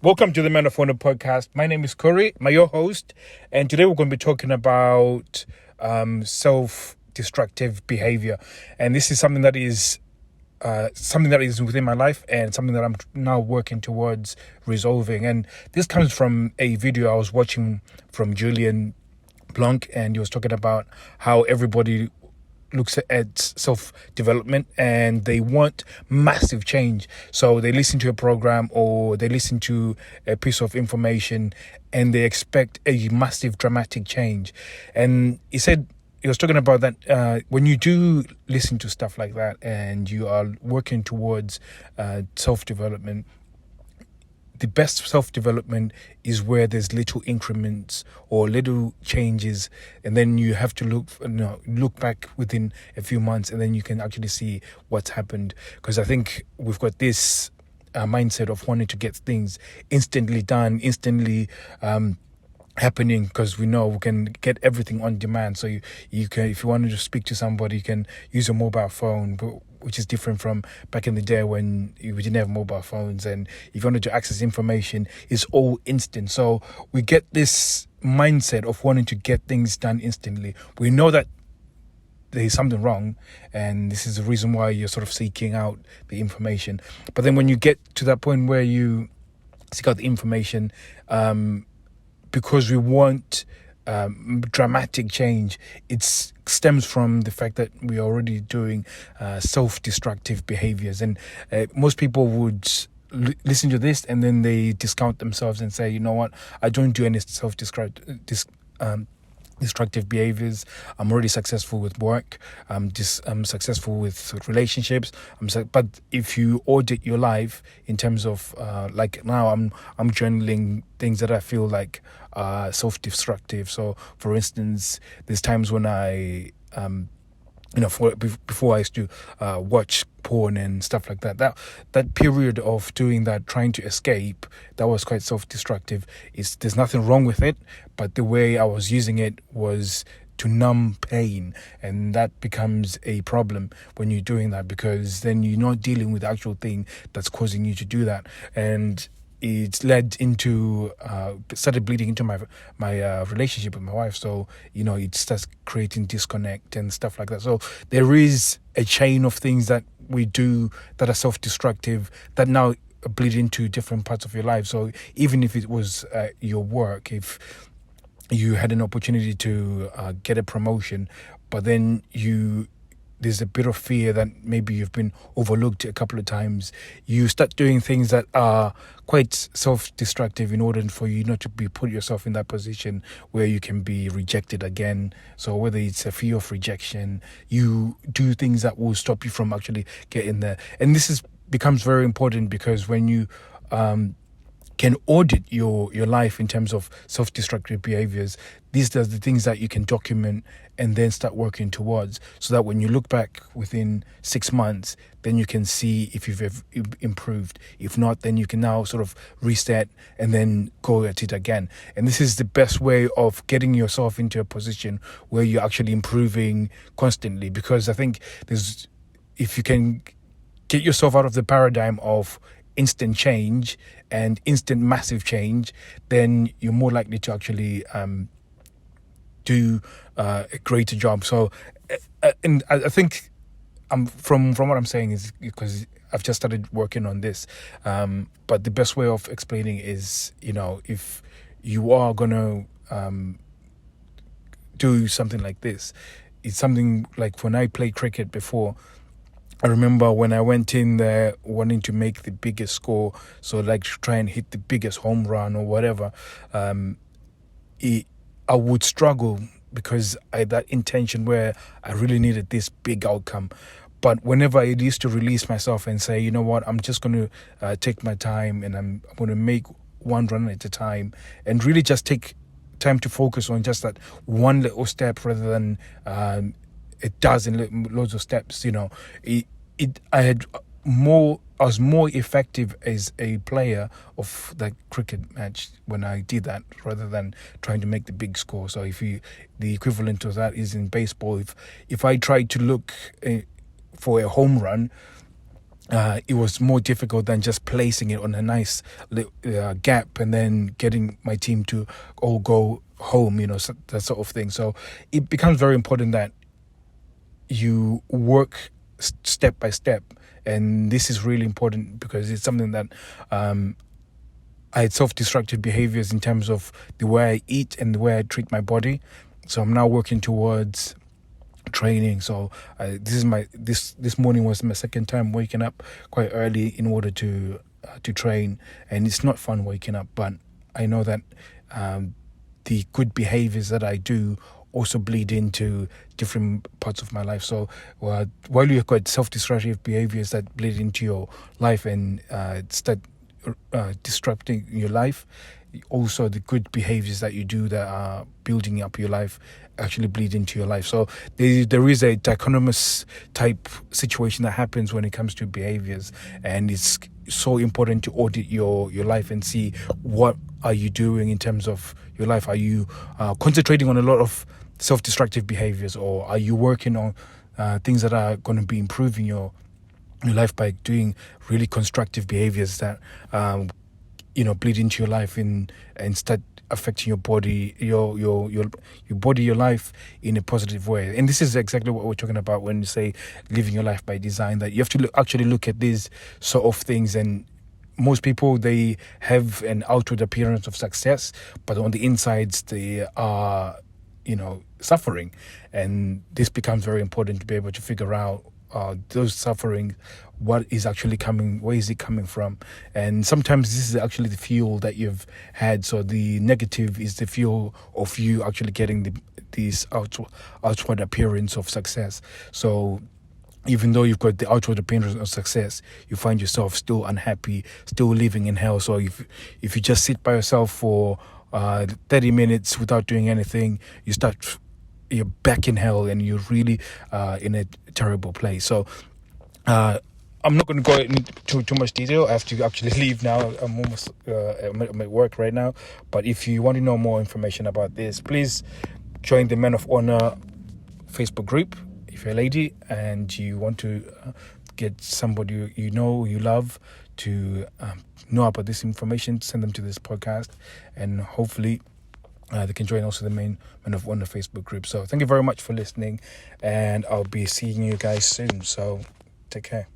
Welcome to the Man of Honor podcast. My name is Corey, your host, and today we're going to be talking about self-destructive behavior. And this is something that is within my life and something that I'm now working towards resolving. And this comes from a video I was watching from Julian Blanc, and he was talking about how everybody looks at self-development and they want massive change. So they listen to a program or they listen to a piece of information and they expect a massive dramatic change. And he was talking about that when you do listen to stuff like that and you are working towards self-development, the best self-development is where there's little increments or little changes, and then you have to look back within a few months, and then you can actually see what's happened. Because I think we've got this mindset of wanting to get things instantly done, instantly happening, because we know we can get everything on demand. So you can, if you wanted to speak to somebody, you can use a mobile phone, which is different from back in the day when we didn't have mobile phones, and if you wanted to access information, it's all instant. So we get this mindset of wanting to get things done instantly. We know that there's something wrong, and this is the reason why you're sort of seeking out the information. But then when you get to that point where you seek out the information, because we want dramatic change, it stems from the fact that we are already doing self-destructive behaviors. And most people would listen to this and then they discount themselves and say, you know what, I don't do any destructive behaviors. I'm already successful with work. I'm successful with relationships. But if you audit your life in terms of like now, I'm journaling things that I feel like are self-destructive. So, for instance, there's times when I before I used to watch porn and stuff like that. That period of doing that, trying to escape, that was quite self-destructive. There's nothing wrong with it, but the way I was using it was to numb pain, and that becomes a problem when you're doing that, because then you're not dealing with the actual thing that's causing you to do that. And it led into started bleeding into my relationship with my wife. So it starts creating disconnect and stuff like that. So there is a chain of things that we do that are self-destructive that now bleed into different parts of your life. So even if it was your work, if you had an opportunity to get a promotion, but then there's a bit of fear that maybe you've been overlooked a couple of times, you start doing things that are quite self-destructive in order for you not to put yourself in that position where you can be rejected again. So whether it's a fear of rejection, you do things that will stop you from actually getting there. And this becomes very important, because when you can audit your life in terms of self-destructive behaviors, these are the things that you can document and then start working towards, so that when you look back within 6 months, then you can see if you've improved. If not, then you can now sort of reset and then go at it again. And this is the best way of getting yourself into a position where you're actually improving constantly, because I think if you can get yourself out of the paradigm of instant change and instant massive change, then you're more likely to actually do a greater job. So and I think from what I'm saying is because I've just started working on this, but the best way of explaining is, if you are gonna do something like this, it's something like when I played cricket before. I remember when I went in there wanting to make the biggest score, so like try and hit the biggest home run or whatever, I would struggle because I had that intention where I really needed this big outcome. But whenever I used to release myself and say, you know what, I'm just going to take my time and I'm going to make one run at a time, and really just take time to focus on just that one little step rather than a dozen loads of steps. I was more effective as a player of that cricket match when I did that, rather than trying to make the big score. So the equivalent of that is in baseball. If I tried to look for a home run, it was more difficult than just placing it on a nice gap and then getting my team to all go home, that sort of thing. So it becomes very important that you work step by step. And this is really important because it's something that I had self-destructive behaviors in terms of the way I eat and the way I treat my body. So I'm now working towards training. So this morning was my second time waking up quite early in order to train, and it's not fun waking up, but I know that the good behaviors that I do also bleed into different parts of my life. So while you've got self-destructive behaviors that bleed into your life and start disrupting your life, also the good behaviors that you do that are building up your life actually bleed into your life. So there is a dichotomous type situation that happens when it comes to behaviors, and it's so important to audit your life and see what are you doing in terms of your life. Are you concentrating on a lot of self-destructive behaviors, or are you working on things that are going to be improving your life by doing really constructive behaviors that bleed into your life and start affecting your body, your body, your life in a positive way. And this is exactly what we're talking about when you say living your life by design, that you have to actually look at these sort of things. And most people, they have an outward appearance of success, but on the insides they are suffering. And this becomes very important to be able to figure out those suffering, what is actually coming, where is it coming from? And sometimes this is actually the fuel that you've had. So the negative is the fuel of you actually getting this outward appearance of success. So even though you've got the outward appearance of success, you find yourself still unhappy, still living in hell. So if you just sit by yourself for 30 minutes without doing anything, you're back in hell, and you're really in a terrible place. So I'm not going to go into too much detail. I have to actually leave now. I'm almost I'm at work right now. But if you want to know more information about this, please join the Men of Honor Facebook group. If you're a lady and you want to get somebody you love to know about this information, send them to this podcast, and hopefully they can join also the Men of Honor Facebook group. So thank you very much for listening, and I'll be seeing you guys soon. So take care.